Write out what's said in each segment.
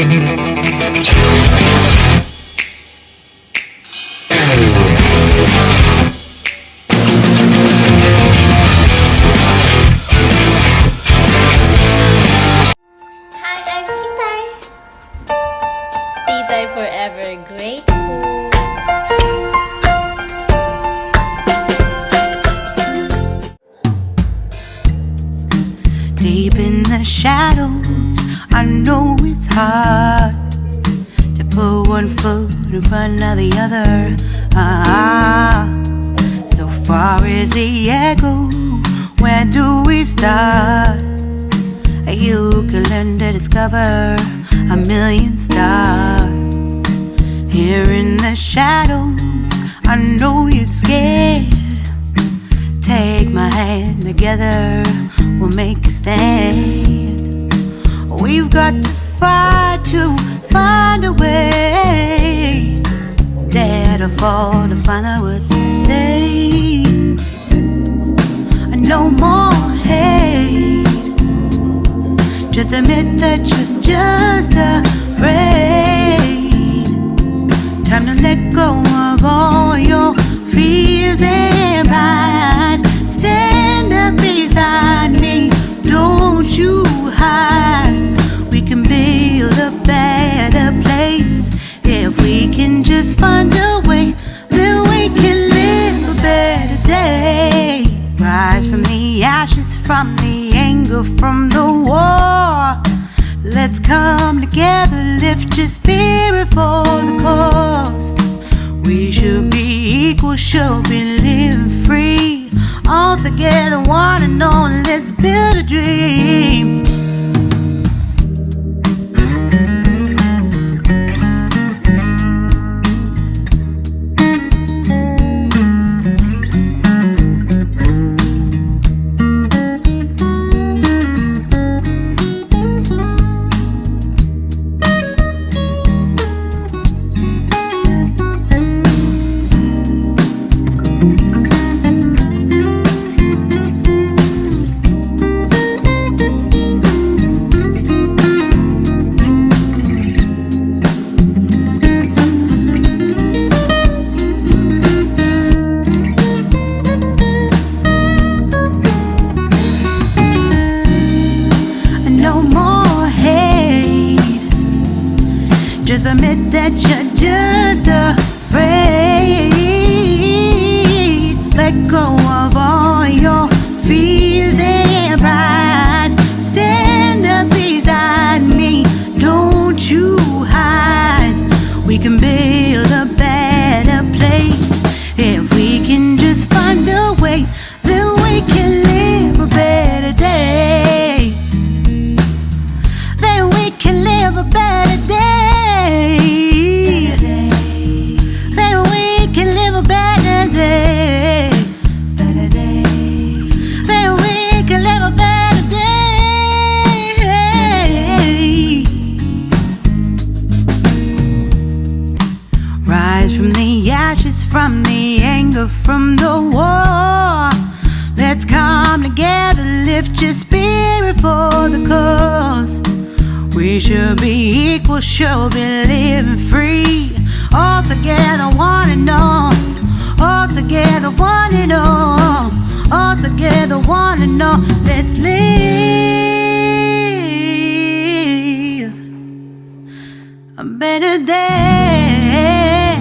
Tetay forever grateful. Deep in the shadows, I know it's hard to put one foot in front of the other. So far as the echo, where do we start? You can learn to discover a million stars. Here in the shadows, I know you're scared. Take my hand, together we'll make a stand. We've got to fight to find a way. Dare to fall to find out what to say. No more hate. Just admit that you're just afraid. Time to let go of all your fears and pride. Stand up beside me, don't you hide. We can build a better place. If we can just find a way, then we can live a better day. Rise from the ashes, from the anger, from the war. Let's come together, lift your spirit for the cause. We should be equal, should be living free. All together, one and all, let's build a dream. Just admit that you're just afraid. Let go of all your fears and pride. Stand up beside me, don't you hide. We can build a better place. If we can just find a way, then we can live a better day. Then we can live a better day. Then we can live a better day. Better day. Then we can live a better day. Rise from the ashes, from the anger, from the war. Let's come together, lift your spirit for the cause. We should be equal, should be living free. All together, one and all. All together, one and all. All together, one and all. Let's live a better day.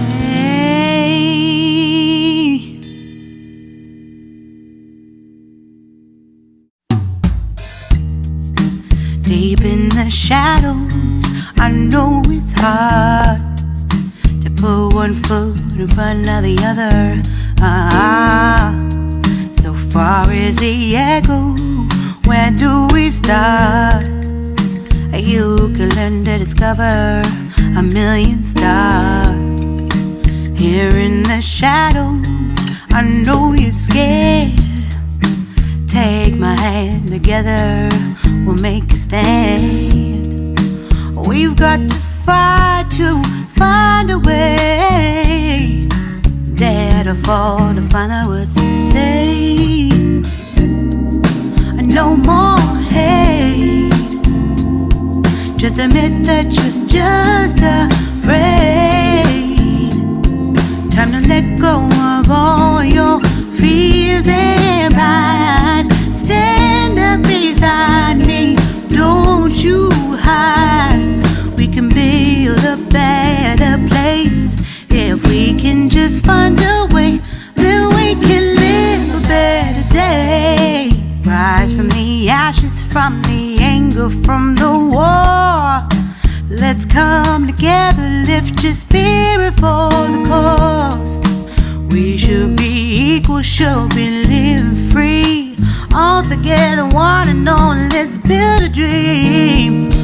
Deep in the shadows, I know it's hard to put one foot in front of the other. So far as the echo, where do we start? You can learn to discover a million stars. Here in the shadows, I know you're scared. Take my hand, together we'll make a stand. We've got to fight to find a way. Dare to fall to find out what to say. No more hate. Just Just admit that you're just afraid. Time to let go of all your fears and pride. Stand up beside me, don't you hide. We can build a better place. If we can just find a way, then we can live a better day. Rise from the ashes, from the anger, from the war. Let's come together, lift your spirit for the cause. We should be equal, should be living free. All together, one and all, let's build a dream.